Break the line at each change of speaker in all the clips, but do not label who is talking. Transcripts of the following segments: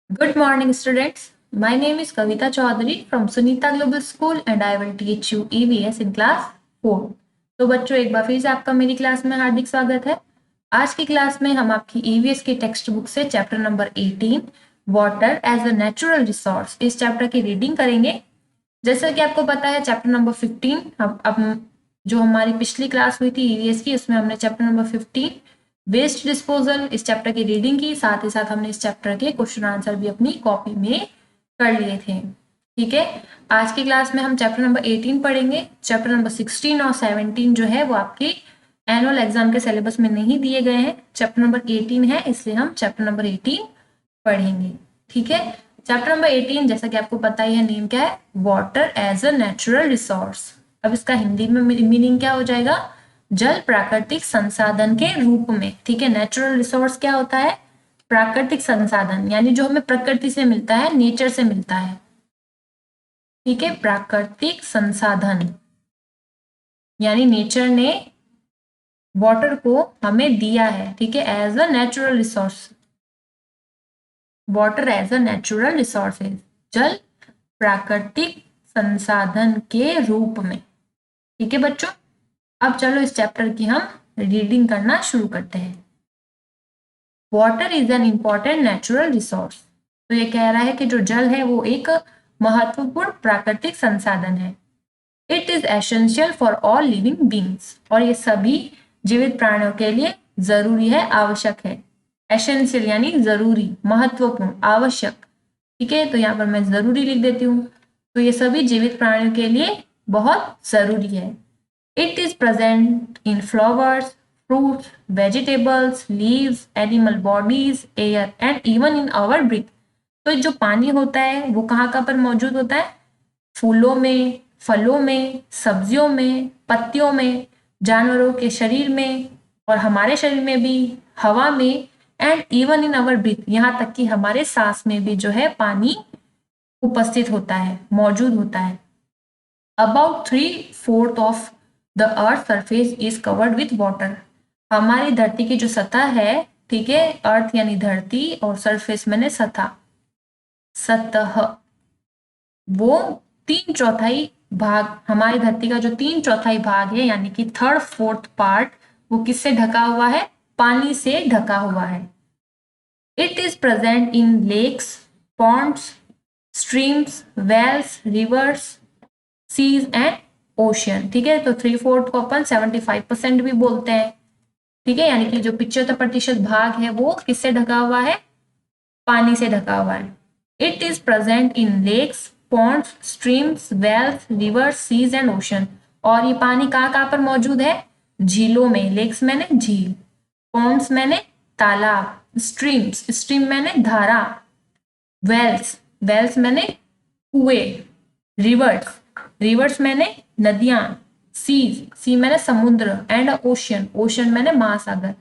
Good morning, students. My name is Kavita Chaudhary from Sunita Global School and I will teach you EVS in class 4. तो बच्चों एक बार फिर से आपका मेरी क्लास में हार्दिक स्वागत है। आज की क्लास में हम आपकी EVS की टेक्स्ट बुक से chapter number 18 water as a natural resource इस चैप्टर की रीडिंग करेंगे। जैसा कि आपको पता है चैप्टर नंबर 15 अब जो हमारी पिछली क्लास हुई थी EVS की उसमें हमने चैप्टर नंबर 15 वेस्ट डिस्पोजल इस चैप्टर की रीडिंग की, साथ ही साथ हमने इस चैप्टर के क्वेश्चन आंसर भी अपनी कॉपी में कर लिए थे। ठीक है, आज की क्लास में हम चैप्टर नंबर 18 पढ़ेंगे। चैप्टर नंबर 16 और 17 जो है वो आपके एनुअल एग्जाम के सिलेबस में नहीं दिए गए हैं। चैप्टर नंबर 18 है, इसलिए हम चैप्टर नंबर 18 पढ़ेंगे। ठीक है, चैप्टर नंबर 18 जैसा कि आपको पता ही है, नेम क्या है, water as a natural resource. अब इसका हिंदी में मीनिंग क्या हो जाएगा, जल प्राकृतिक संसाधन के रूप में। ठीक है, नेचुरल रिसोर्स क्या होता है, प्राकृतिक संसाधन, यानी जो हमें प्रकृति से मिलता है, नेचर से मिलता है। ठीक है, प्राकृतिक संसाधन यानी नेचर ने वाटर को हमें दिया है। ठीक है, as a natural resource, water as a natural resources, जल प्राकृतिक संसाधन के रूप में। ठीक है बच्चों, अब चलो इस चैप्टर की हम रीडिंग करना शुरू करते हैं। Water is an important natural resource. तो ये कह रहा है कि जो जल है वो एक महत्वपूर्ण प्राकृतिक संसाधन है। It is essential for all living beings, और ये सभी जीवित प्राणियों के लिए जरूरी है, आवश्यक है। एसेंशियल यानी जरूरी, महत्वपूर्ण, आवश्यक। ठीक है, तो यहाँ पर मैं जरूरी लिख देती हूँ। तो ये सभी जीवित प्राणियों के लिए बहुत जरूरी है। It is present in flowers, fruits, vegetables, leaves, animal bodies, air and even in our breath। तो जो पानी होता है वो कहाँ पर मौजूद होता है, फूलों में, फलों में, सब्जियों में, पत्तियों में, जानवरों के शरीर में और हमारे शरीर में भी, हवा में, and even in our breath, यहाँ तक कि हमारे सांस में भी जो है पानी उपस्थित होता है, मौजूद होता है। About 3/4 of the earth surface is covered with water। हमारी धरती की जो सतह है, ठीक है, अर्थ यानी धरती और सरफेस मैंने सतह, वो 3/4 भाग, हमारी धरती का जो 3/4 भाग है यानी कि 3/4 पार्ट, वो किससे ढका हुआ है, पानी से ढका हुआ है। It is present in lakes, ponds, streams, wells, rivers, seas and ocean. ठीक है, तो 3/4 को अपन 75% भी बोलते हैं। ठीक है, यानी कि जो 75% भाग है वो किससे ढका हुआ है, पानी से ढका हुआ है। It is present in lakes, ponds, streams, wells, rivers, seas and ocean. और ये पानी कहाँ पर मौजूद है, झीलों में, लेक्स मैंने झील, पॉन्ड्स मैंने तालाब, स्ट्रीम्स, स्ट्रीम मैंने धारा, वेल्स, वेल्स मैंने कुएं, रिवर्स, रिवर्स मैंने नदियां, सी मैंने समुद्र, एंड ओशियन, ओशियन मैंने महासागर।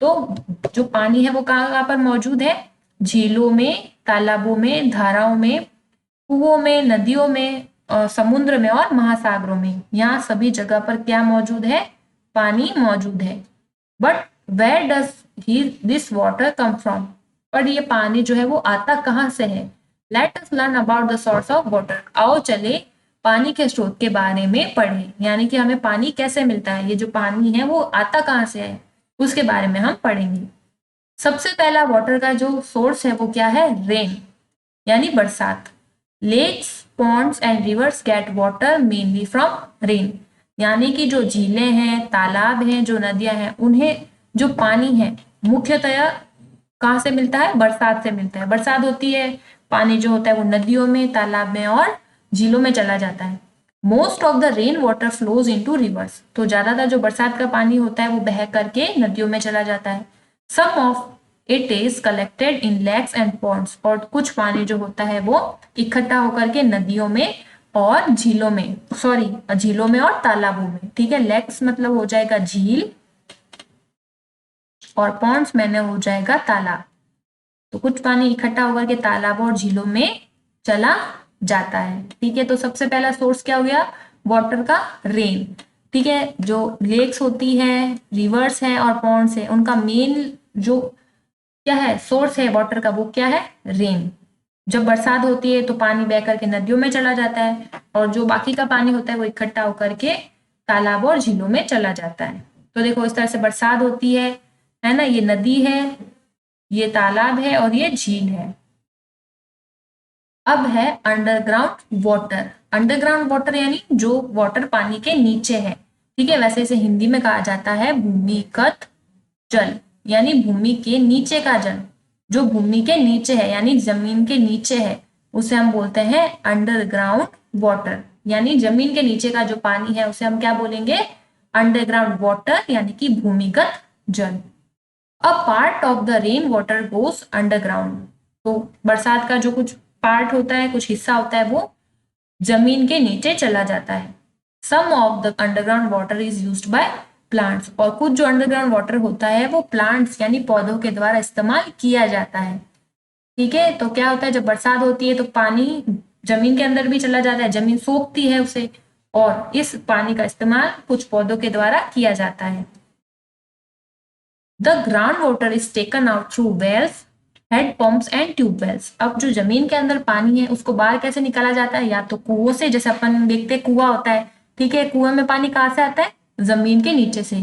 तो जो पानी है वो कहाँ पर मौजूद है, झीलों में, तालाबों में, धाराओं में, कुओं में, नदियों में, समुद्र में और महासागरों में। यहाँ सभी जगह पर क्या मौजूद है, पानी मौजूद है। But where does this water come from, पर ये पानी जो है वो आता कहाँ से है। Let us learn about the source of water. आओ चले पानी के स्रोत के बारे में पढ़ें, यानी कि हमें पानी कैसे मिलता है, ये जो पानी है वो आता कहाँ से है, उसके बारे में हम पढ़ेंगे। सबसे पहला वाटर का जो सोर्स है वो क्या है, रेन यानी बरसात। Lakes, ponds and rivers get water mainly from rain, यानी कि जो झीलें हैं, तालाब हैं, जो नदियां हैं, उन्हें जो पानी है मुख्यतया कहाँ से मिलता है, बरसात से मिलता है। बरसात होती है, पानी जो होता है वो नदियों में, तालाब में और झीलों में चला जाता है। Most of the rain water flows into reverse, तो ज्यादातर जो बरसात का पानी होता है वो बह करके नदियों में चला जाता है। Some of it is collected in lakes and ponds, और कुछ पानी जो होता है वो इकट्ठा होकर के नदियों में और झीलों में, सॉरी झीलों में और तालाबों में। ठीक है, लेक्स मतलब हो जाएगा झील और पॉन्ड्स मैंने हो जाएगा तालाब। तो कुछ पानी इकट्ठा होकर के तालाबों और झीलों में चला जाता है। ठीक है, तो सबसे पहला सोर्स क्या हो गया, वाटर का, रेन। ठीक है, जो लेक्स होती है, रिवर्स है और पॉन्ड्स है, उनका मेन जो क्या है, सोर्स है वाटर का, वो क्या है, रेन। जब बरसात होती है तो पानी बह करके नदियों में चला जाता है, और जो बाकी का पानी होता है वो इकट्ठा होकर के तालाबों और झीलों में चला जाता है। तो देखो इस तरह से बरसात होती है ना। ये नदी है, ये तालाब है और ये झील है। अब है अंडरग्राउंड वाटर। अंडरग्राउंड वाटर यानी जो वाटर पानी के नीचे है, ठीक है। वैसे इसे हिंदी में कहा जाता है भूमिगत जल, यानी भूमि के नीचे का जल। जो भूमि के नीचे है यानी जमीन के नीचे है, उसे हम बोलते हैं अंडरग्राउंड वाटर। यानी जमीन के नीचे का जो पानी है उसे हम क्या बोलेंगे? अंडरग्राउंड वाटर, यानी कि भूमिगत जल। A part of the rain water goes underground. तो बरसात का जो कुछ पार्ट होता है, कुछ हिस्सा होता है, वो जमीन के नीचे चला जाता है। Some of the underground water is used by plants. और कुछ जो अंडरग्राउंड वाटर होता है वो प्लांट्स यानी पौधों के द्वारा इस्तेमाल किया जाता है, ठीक है। तो क्या होता है, जब बरसात होती है तो पानी जमीन के अंदर भी चला जाता है, जमीन सोखती है उसे, और इस पानी का इस्तेमाल कुछ पौधों के द्वारा किया जाता है। The ground water is taken out through wells, head pumps and tubewells. अब जो जमीन के अंदर पानी है उसको बाहर कैसे निकाला जाता है? या तो कुओं से, जैसे अपन देखते हैं कुआं होता है, ठीक है। कुएं में पानी कहाँ से आता है? जमीन के नीचे से।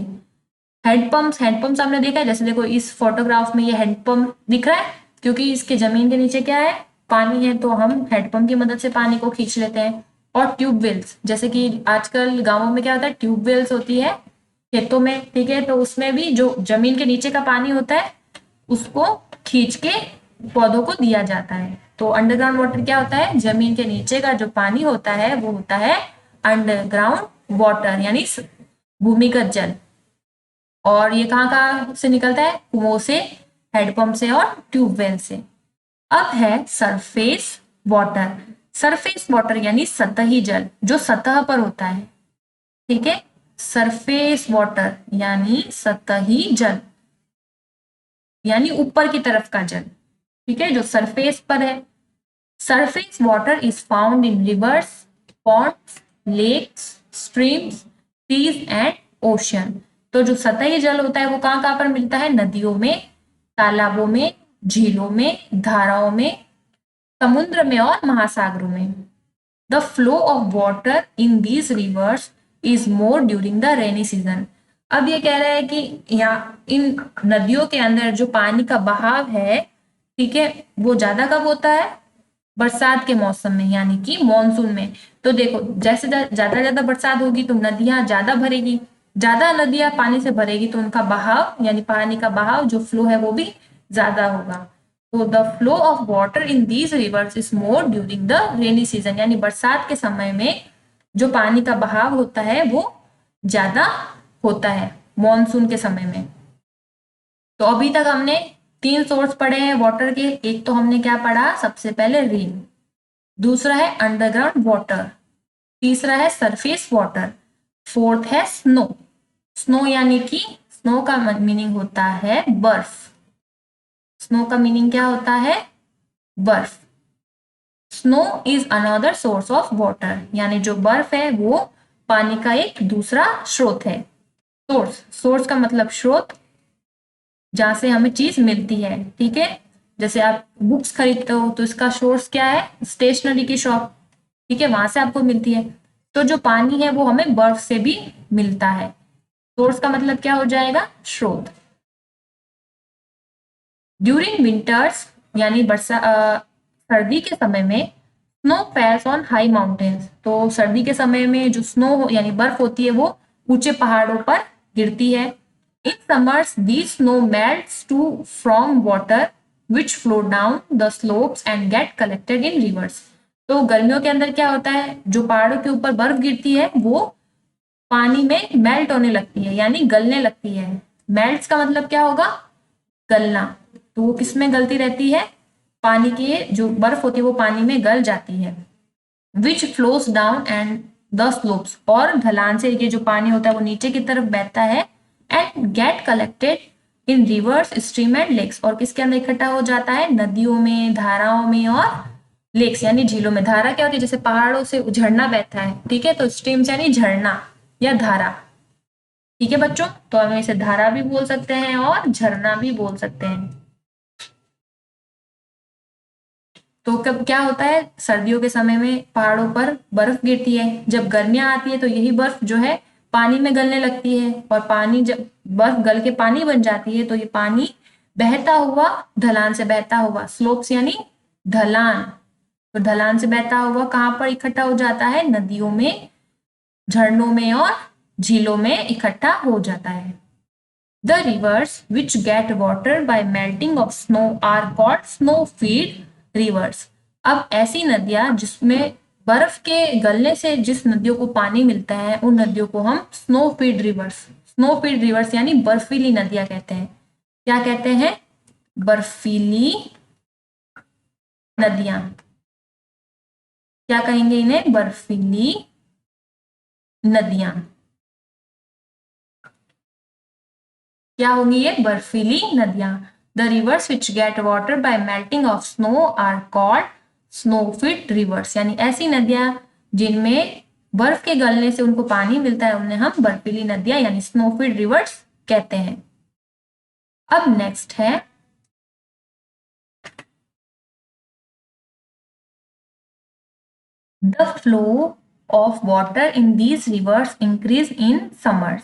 हैंडपंप्स, हैंडपंप्स आपने देखा है, जैसे देखो इस फोटोग्राफ में ये हैंडपंप दिख रहा है, क्योंकि इसके जमीन के नीचे क्या है? पानी है, तो हम हैंडपंप की मदद से पानी को खींच लेते हैं। और ट्यूबवेल्स, जैसे कि आजकल गांवों में क्या होता है, ट्यूबवेल्स होती है खेतों में, ठीक है। तो उसमें भी जो जमीन के नीचे का पानी होता है उसको खींच के पौधों को दिया जाता है। तो अंडरग्राउंड वाटर क्या होता है? जमीन के नीचे का जो पानी होता है वो होता है अंडरग्राउंड वाटर, यानी भूमिगत जल। और ये कहाँ कहाँ से निकलता है? कुओं से, हैंडपंप से और ट्यूबवेल से। अब है सरफेस वाटर। सरफेस वाटर यानी सतही जल, जो सतह पर होता है, ठीक है। सरफेस वाटर यानी सतही जल, यानी ऊपर की तरफ का जल, ठीक है, जो सरफेस पर है। Surface water is found in rivers, ponds, lakes, streams, seas and ocean. तो जो सतही जल होता है वो कहाँ कहाँ पर मिलता है? नदियों में, तालाबों में, झीलों में, धाराओं में, समुद्र में और महासागरों में। The flow of water in these rivers is more during the rainy season. अब ये कह रहा है कि यहाँ इन नदियों के अंदर जो पानी का बहाव है, ठीक है, वो ज्यादा कब होता है? बरसात के मौसम में, यानी कि मॉनसून में। तो देखो जैसे ज्यादा ज्यादा बरसात होगी तो नदियां ज्यादा भरेगी, ज्यादा नदियां पानी से भरेगी तो उनका बहाव यानी पानी का बहाव जो फ्लो है वो भी ज्यादा होगा। तो the flow of water in these rivers is more during the rainy season, यानी बरसात के समय में जो पानी का बहाव होता है वो ज्यादा होता है मॉनसून के समय में। तो अभी तक हमने 3 सोर्स पढ़े हैं वाटर के। एक तो हमने क्या पढ़ा? सबसे पहले रेन, दूसरा है अंडरग्राउंड वाटर, तीसरा है सरफेस वाटर, फोर्थ है स्नो। स्नो यानी कि स्नो का मीनिंग होता है बर्फ। स्नो का मीनिंग क्या होता है? बर्फ। Snow is another source of water, यानी जो बर्फ है वो पानी का एक दूसरा स्रोत है। सोर्स, सोर्स का मतलब स्रोत, जहां से हमें चीज मिलती है, ठीक है। जैसे आप बुक्स खरीदते हो तो इसका सोर्स क्या है? स्टेशनरी की शॉप, ठीक है, वहां से आपको मिलती है। तो जो पानी है वो हमें बर्फ से भी मिलता है। सोर्स का मतलब क्या हो जाएगा? स्रोत। ड्यूरिंग विंटर्स यानी सर्दी के समय में स्नो फैल्स ऑन हाई माउंटेन्स। तो सर्दी के समय में जो स्नो यानी बर्फ होती है वो ऊंचे पहाड़ों पर गिरती है। In summers the snow melts to from water which flow down the slopes and get collected in rivers. तो गर्मियों के अंदर क्या होता है? जो पहाड़ों के ऊपर बर्फ गिरती है वो पानी में मेल्ट होने लगती है, यानी गलने लगती है। मेल्ट्स का मतलब क्या होगा? गलना। तो वो किस में गलती रहती है? पानी की जो बर्फ होती है वो पानी में गल जाती है। Which flows down and the slopes, और ढलान से ये जो पानी होता है वो नीचे की तरफ बहता है। And get collected in rivers, stream and lakes, और किसके अंदर इकट्ठा हो जाता है? नदियों में, धाराओं में और लेक्स यानी झीलों में। धारा क्या होती है? जैसे पहाड़ों से झरना बहता है, ठीक है, तो स्ट्रीम्स यानी झरना या धारा, ठीक है बच्चों। तो हम इसे धारा भी बोल सकते हैं और झरना भी बोल सकते हैं। तो कब क्या होता है, सर्दियों के समय में पहाड़ों पर बर्फ गिरती है, जब गर्मियां आती है तो यही बर्फ जो है पानी में गलने लगती है, और पानी जब बर्फ गल के पानी बन जाती है तो ये पानी बहता हुआ, ढलान से बहता हुआ, स्लोप्स यानी ढलान, तो ढलान से बहता हुआ कहाँ पर इकट्ठा हो जाता है, नदियों में, झरनों में और झीलों में इकट्ठा हो जाता है। The rivers which get water by melting of snow are called snow-fed rivers. अब ऐसी नदियां जिसमें बर्फ के गलने से जिस नदियों को पानी मिलता है, उन नदियों को हम स्नो फीड रिवर्स यानी बर्फीली नदियां कहते हैं। क्या कहते हैं? बर्फीली नदियां। क्या कहेंगे इन्हें? बर्फीली नदियां। क्या होंगी ये? बर्फीली नदियां। The rivers which get water by melting of snow are called snowfed rivers, यानी ऐसी नदियां जिनमें बर्फ के गलने से उनको पानी मिलता है, उन्हें हम बर्फीली नदियां यानी स्नोफिट रिवर्स कहते हैं। अब नेक्स्ट है the flow of water in these rivers increase in summers.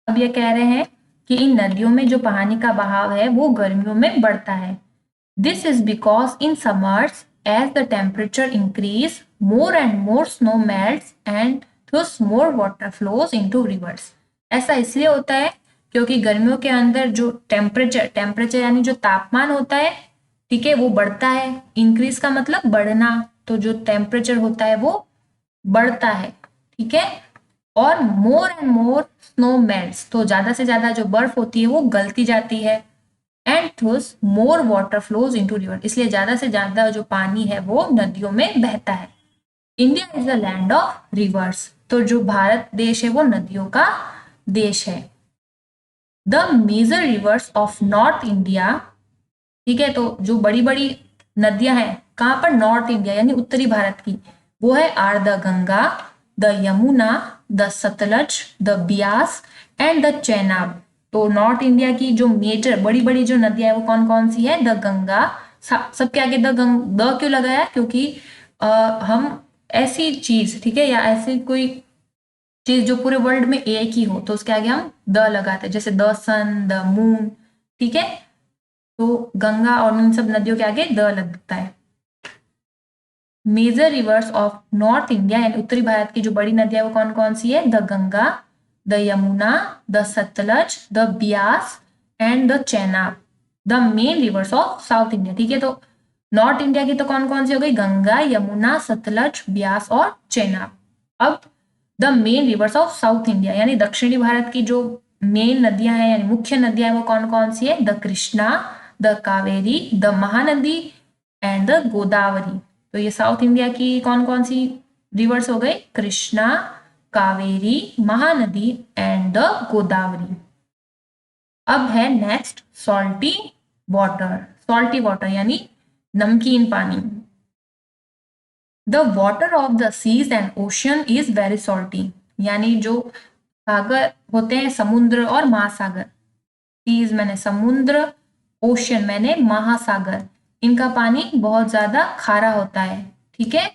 अब ये कह रहे हैं कि इन नदियों में जो पानी का बहाव है वो गर्मियों में बढ़ता है। This is because in summers as the temperature increase more and more snow melts and thus more water flows into rivers। ऐसा इसलिए होता है क्योंकि गर्मियों के अंदर जो टेम्परेचर यानी जो तापमान होता है, ठीक है, वो बढ़ता है। इंक्रीज का मतलब बढ़ना, तो जो टेम्परेचर होता है वो बढ़ता है, ठीक है। और मोर एंड मोर स्नो मेल्ट्स, तो ज्यादा से ज्यादा जो बर्फ होती है वो गलती जाती है। And thus more water flows into river, इसलिए ज्यादा से ज्यादा जो पानी है वो नदियों में बहता है। India is the land of reverse, तो जो भारत देश है वो नदियों का देश है। The major rivers of North India, ठीक है, तो जो बड़ी बड़ी नदियां हैं कहां पर? नॉर्थ इंडिया यानी उत्तरी भारत की, वो है are the Ganga, the Yamuna, the Sutlej, the Beas and the Chenab. तो नॉर्थ इंडिया की जो मेजर बड़ी बड़ी जो नदियां है वो कौन कौन सी है? द गंगा, सबके आगे द क्यों लगाया? क्योंकि हम ऐसी चीज, ठीक है, या ऐसी कोई चीज जो पूरे वर्ल्ड में एक ही हो तो उसके आगे हम द लगाते हैं, जैसे द सन, द मून, ठीक है। तो गंगा और इन सब नदियों के आगे द लगता है। Major rivers of North India यानी उत्तरी भारत की जो बड़ी नदियां वो कौन कौन सी है? The Ganga, the Yamuna, the Sutlej, the Beas and the Chenab. The main rivers of south India, ठीक है, तो नॉर्थ इंडिया की तो कौन कौन सी हो गई? गंगा, यमुना, सतलज, ब्यास और चेनाब। अब the main rivers of south India यानी दक्षिणी भारत की जो मेन नदियां हैं यानी मुख्य नदियां हैं वो कौन कौन सी है? The Krishna, the Kaveri, the Mahanadi and the Godavari. तो ये साउथ इंडिया की कौन कौन सी रिवर्स हो गई? Krishna, Kaveri, Mahanadi and the Godavari. अब है नेक्स्ट सॉल्टी वाटर यानी नमकीन पानी। The water of the seas and ocean is very salty, यानी जो सागर होते हैं, समुद्र और महासागर, सीज मैंने समुद्र, ओशन मैंने महासागर, इनका पानी बहुत ज्यादा खारा होता है, ठीक है।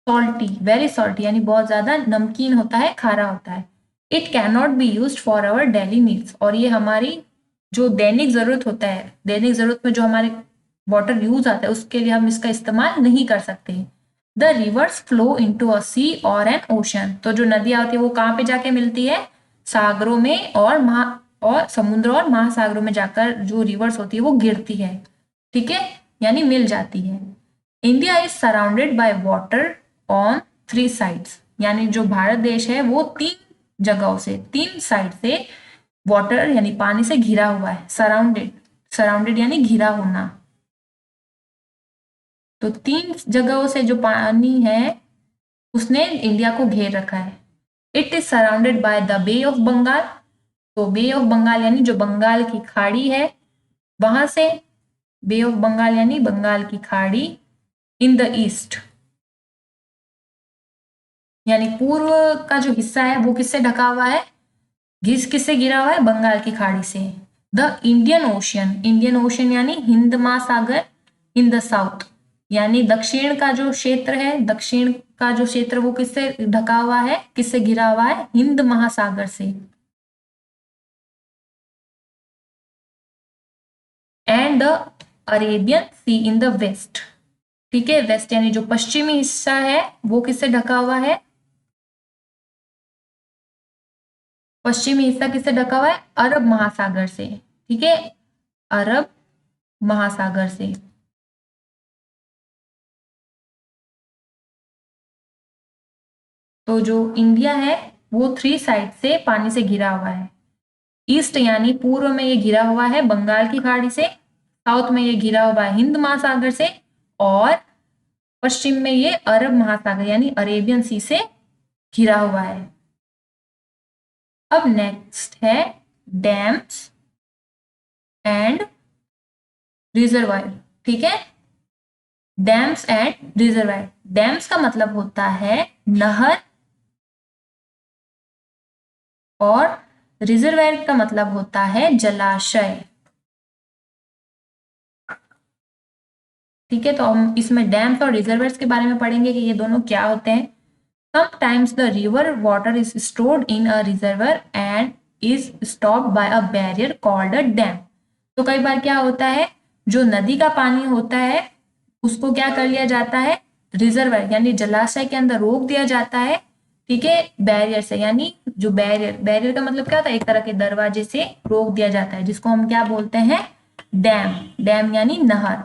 सॉल्टी, वेरी सॉल्टी यानी बहुत ज्यादा नमकीन होता है, खारा होता है। It can not be use for our daily needs, और ये हमारी जो दैनिक जरूरत होता है, दैनिक जरूरत में जो हमारे वाटर यूज आता है उसके लिए हम इसका इस्तेमाल नहीं कर सकते। The rivers flow into a sea और एन ओशन, तो जो नदियां होती है वो कहाँ पे जाके मिलती है? सागरों में और समुद्र और महासागरों में जाकर जो रिवर्स होती है वो गिरती है, ठीक है, यानी मिल जाती है। India is surrounded by water on 3 sides, यानी जो भारत देश है वो 3 जगहों से, 3 साइड से वाटर यानी पानी से घिरा हुआ है। सराउंडेड यानी घिरा होना, तो 3 जगहों से जो पानी है उसने इंडिया को घेर रखा है। It is surrounded by the Bay of Bengal, तो बे ऑफ बंगाल यानी जो बंगाल की खाड़ी है वहां से, बे ऑफ बंगाल यानी बंगाल की खाड़ी, इन द ईस्ट यानी पूर्व का जो हिस्सा है वो किससे ढका हुआ है? किससे घिरा हुआ है? बंगाल की खाड़ी से। द इंडियन ओशन यानी हिंद महासागर, इन द साउथ, यानी दक्षिण का जो क्षेत्र है, दक्षिण का जो क्षेत्र वो किससे ढका हुआ है, किससे घिरा हुआ है, हिंद महासागर से। And the Arabian Sea in the west. ठीक है, वेस्ट यानी जो पश्चिमी हिस्सा है वो किससे ढका हुआ है, पश्चिमी हिस्सा किससे ढका हुआ है, अरब महासागर से। ठीक है, अरब महासागर से। तो जो इंडिया है वो 3 साइड से पानी से घिरा हुआ है। ईस्ट यानी पूर्व में ये घिरा हुआ है बंगाल की खाड़ी से, साउथ में ये घिरा हुआ है हिंद महासागर से, और पश्चिम में ये अरब महासागर यानी अरेबियन सी से घिरा हुआ है। अब नेक्स्ट है डैम्स एंड रिजर्वायर। ठीक है, डैम्स एंड रिजर्वायर। डैम्स का मतलब होता है नहर, और रिजर्वायर का मतलब होता है जलाशय। ठीक है, तो हम इसमें डैम्स और रिजर्वायर्स के बारे में पढ़ेंगे कि ये दोनों क्या होते हैं। Sometimes the river water is stored in a reservoir and is stopped by a barrier called a dam. तो कई बार क्या होता है, जो नदी का पानी होता है उसको क्या कर लिया जाता है, रिजर्वायर यानी जलाशय के अंदर रोक दिया जाता है। ठीक है, बैरियर से, यानी जो बैरियर, बैरियर का मतलब क्या होता है, एक तरह के दरवाजे से रोक दिया जाता है, जिसको हम क्या बोलते हैं, डैम। डैम यानी नहर।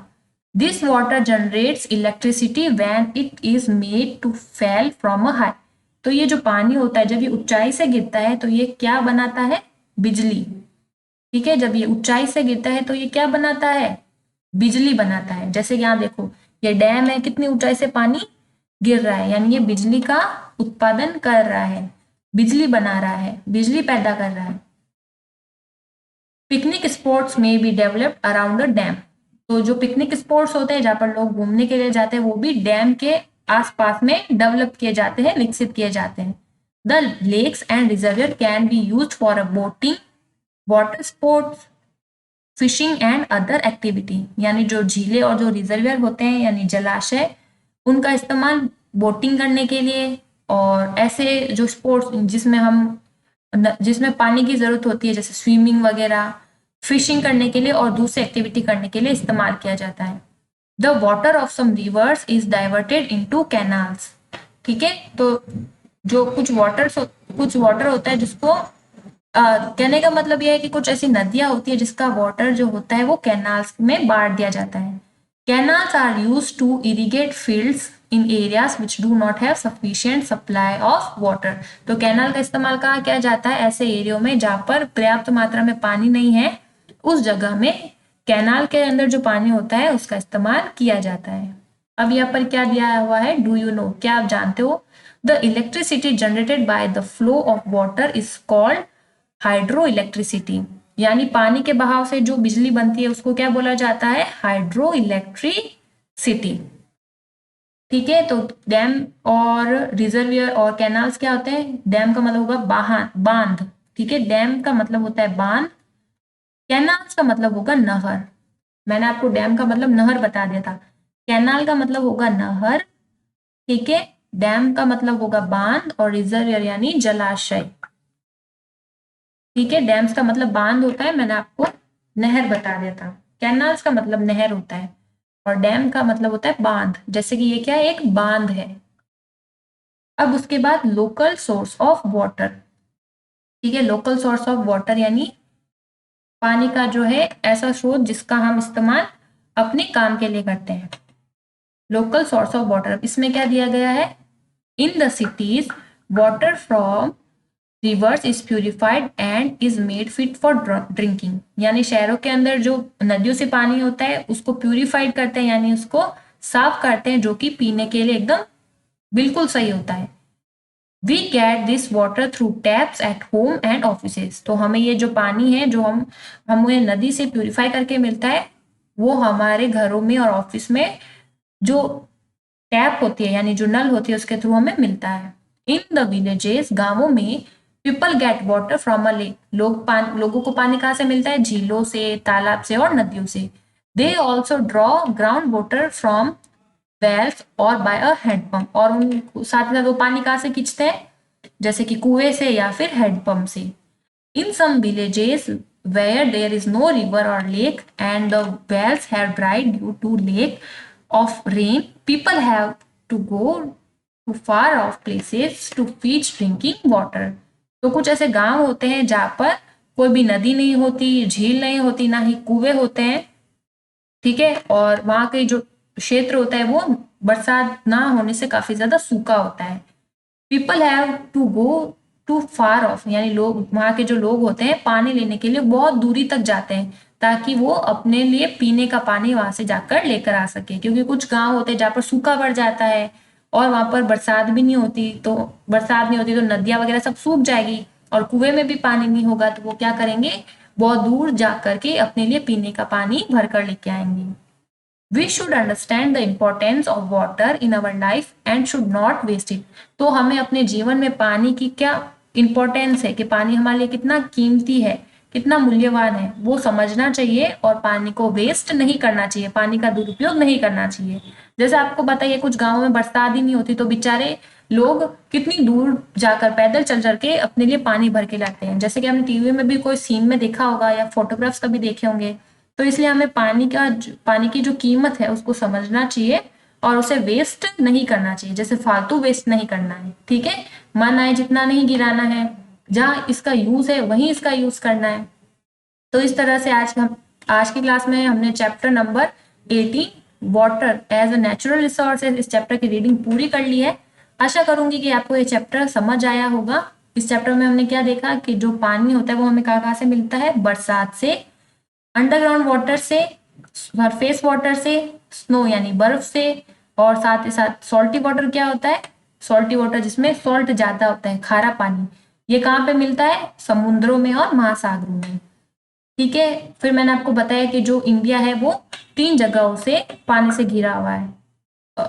This water generates electricity when it is made to fall from a height. तो ये जो पानी होता है जब ये ऊंचाई से गिरता है तो ये क्या बनाता है, बिजली। ठीक है, जब ये ऊंचाई से गिरता है तो ये क्या बनाता है, बिजली बनाता है। जैसे यहाँ देखो, ये डैम है, कितनी ऊंचाई से पानी गिर रहा है, यानी ये बिजली का उत्पादन कर रहा है, बिजली बना रहा है, बिजली पैदा कर रहा है। पिकनिक स्पॉट्स में be developed around the dam. तो जो पिकनिक स्पॉट्स होते हैं जहाँ पर लोग घूमने के लिए जाते हैं वो भी डैम के आसपास में डेवलप किए जाते हैं, विकसित किए जाते हैं। The lakes and reservoir can be used for a boating, water sports, fishing and other activity. यानी जो झीलें और जो रिजर्वियर होते हैं यानी जलाशय, उनका इस्तेमाल बोटिंग करने के लिए, और ऐसे जो स्पोर्ट्स जिसमें पानी की जरूरत होती है जैसे स्विमिंग वगैरह, फिशिंग करने के लिए और दूसरी एक्टिविटी करने के लिए इस्तेमाल किया जाता है। The water of some rivers is diverted into canals. ठीक है, तो जो कुछ वाटर होता है जिसको कहने का मतलब यह है कि कुछ ऐसी नदियां होती है जिसका वाटर जो होता है वो कैनाल्स में बांट दिया जाता है। Canals are used to irrigate fields in areas which do not have sufficient supply of water. तो कैनाल का इस्तेमाल कहाँ किया जाता है, ऐसे एरियो में जहां पर पर्याप्त मात्रा में पानी नहीं है, उस जगह में कैनाल के अंदर जो पानी होता है उसका इस्तेमाल किया जाता है। अब यहाँ पर क्या दिया हुआ है, डू यू नो, क्या आप जानते हो, the electricity generated by the flow of water is called hydro electricity. यानी पानी के बहाव से जो बिजली बनती है उसको क्या बोला जाता है, हाइड्रो इलेक्ट्रिसिटी। ठीक है, तो डैम और रिजर्वियर और कैनाल्स क्या होते हैं, डैम का मतलब होगा बांध। ठीक है, डैम का मतलब होता है बांध, कैनाल्स का मतलब होगा नहर। मैंने आपको डैम का मतलब नहर बता दिया था, कैनाल का मतलब होगा नहर। ठीक है, डैम का मतलब होगा बांध, और रिजर्वियर यानी जलाशय। ठीक है, डैम्स का मतलब बांध होता है, मैंने आपको नहर बता दिया था। कैनाल्स का मतलब नहर होता है, और डैम का मतलब होता है बांध, जैसे कि ये क्या है, एक बांध है। अब उसके बाद लोकल सोर्स ऑफ वाटर। ठीक है, लोकल सोर्स ऑफ वाटर यानी पानी का जो है ऐसा स्रोत जिसका हम इस्तेमाल अपने काम के लिए करते हैं। लोकल सोर्स ऑफ वाटर, इसमें क्या दिया गया है, in the cities water from reverse is purified and is made fit for drinking. यानी शहरों के अंदर जो नदियों से पानी होता है उसको प्यूरिफाइड करते हैं, यानी उसको साफ करते हैं, जो कि पीने के लिए एकदम बिल्कुल सही होता है। We get this water through taps at home and offices. तो हमें ये जो पानी है जो हमें नदी से प्यूरिफाई करके मिलता है, वो हमारे घरों में और ऑफिस में जो टैप होती है यानी जो नल होती है उसके थ्रू हमें मिलता है। इन द विलेजेस, गांवों में, people get water from a lake. लोगों को पानी कहाँ से मिलता है, झीलों से, तालाब से और नदियों से। They also draw ground water from wells और बाय अ हैंडपंप, और उन साथ ही साथ वो पानी कहाँ से खींचते हैं, जैसे कि कुएं से या फिर हैंडपंप से। In some villages where there is no river और lack and the wells have dried due to lack of rain, people have to go to far off places to fetch drinking water. तो कुछ ऐसे गांव होते हैं जहाँ पर कोई भी नदी नहीं होती, झील नहीं होती, ना ही कुएं होते हैं, ठीक है, और वहां के जो क्षेत्र होता है वो बरसात ना होने से काफी ज्यादा सूखा होता है। People have to go to far off, यानी लोग, वहां के जो लोग होते हैं पानी लेने के लिए बहुत दूरी तक जाते हैं ताकि वो अपने लिए पीने का पानी वहां से जाकर लेकर आ सके, क्योंकि कुछ गांव होते हैं जहाँ पर सूखा पड़ जाता है और वहां पर बरसात भी नहीं होती, तो बरसात नहीं होती तो नदियां वगैरह सब सूख जाएगी और कुएं में भी पानी नहीं होगा, तो वो क्या करेंगे, बहुत दूर जा करके अपने लिए पीने का पानी भर कर लेके आएंगे। We should understand the importance of water in our life and should not waste it. तो हमें अपने जीवन में पानी की क्या इम्पोर्टेंस है, कि पानी हमारे लिए कितना कीमती है, कितना मूल्यवान है, वो समझना चाहिए और पानी को वेस्ट नहीं करना चाहिए, पानी का दुरुपयोग नहीं करना चाहिए। जैसे आपको बताइए कुछ गाँवों में बरसात ही नहीं होती तो बेचारे लोग कितनी दूर जाकर पैदल चल चल के अपने लिए पानी भर के लाते हैं, जैसे कि हमने टीवी में भी कोई सीन में देखा होगा या फोटोग्राफ्स कभी देखे होंगे। तो इसलिए हमें पानी की जो कीमत है उसको समझना चाहिए और उसे वेस्ट नहीं करना चाहिए, जैसे फालतू वेस्ट नहीं करना है, ठीक है, मन आए जितना नहीं गिराना है, जहाँ इसका यूज है वहीं इसका यूज करना है। तो इस तरह से आज की क्लास में हमने chapter number 18 water as a natural resources, इस चैप्टर की रीडिंग पूरी कर ली है। आशा करूंगी कि आपको ये चैप्टर समझ आया होगा। इस चैप्टर में हमने क्या देखा कि जो पानी होता है वो हमें कहाँ कहाँ से मिलता है, बरसात से, अंडरग्राउंड वाटर से, सरफेस वाटर से, स्नो यानी बर्फ से, और साथ ही साथ सॉल्टी वाटर क्या होता है, सॉल्टी वाटर जिसमें सॉल्ट ज्यादा होता है, खारा पानी, ये कहाँ पे मिलता है, समुद्रों में और महासागरों में, ठीक है। फिर मैंने आपको बताया कि जो इंडिया है वो 3 जगहों से पानी से घिरा हुआ है।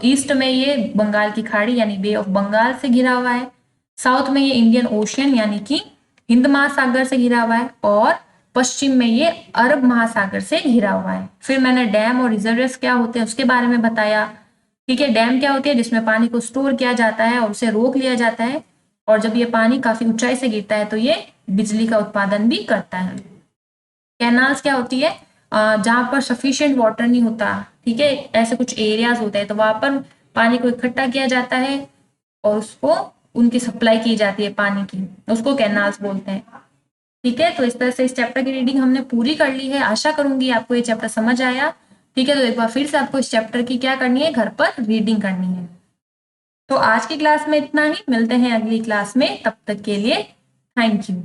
ईस्ट में ये बंगाल की खाड़ी यानी बे ऑफ बंगाल से घिरा हुआ है, साउथ में ये इंडियन ओशियन यानी कि हिंद महासागर से घिरा हुआ है, और पश्चिम में ये अरब महासागर से घिरा हुआ है। फिर मैंने डैम और रिजर्वेयर्स क्या होते हैं उसके बारे में बताया, ठीक है। डैम क्या होती है, जिसमें पानी को स्टोर किया जाता है और उसे रोक लिया जाता है, और जब ये पानी काफी ऊंचाई से गिरता है तो ये बिजली का उत्पादन भी करता है। कैनाल्स क्या होती है, जहाँ पर सफिशिएंट वाटर नहीं होता, ठीक है, ऐसे कुछ एरियाज होते हैं तो वहां पर पानी को इकट्ठा किया जाता है और उसको उनकी सप्लाई की जाती है पानी की, उसको कैनाल्स बोलते हैं, ठीक है। तो इस तरह से इस चैप्टर की रीडिंग हमने पूरी कर ली है। आशा करूंगी आपको ये चैप्टर समझ आया, ठीक है। तो एक बार फिर से आपको इस चैप्टर की क्या करनी है, घर पर रीडिंग करनी है। तो आज की क्लास में इतना ही, मिलते हैं अगली क्लास में, तब तक के लिए थैंक यू।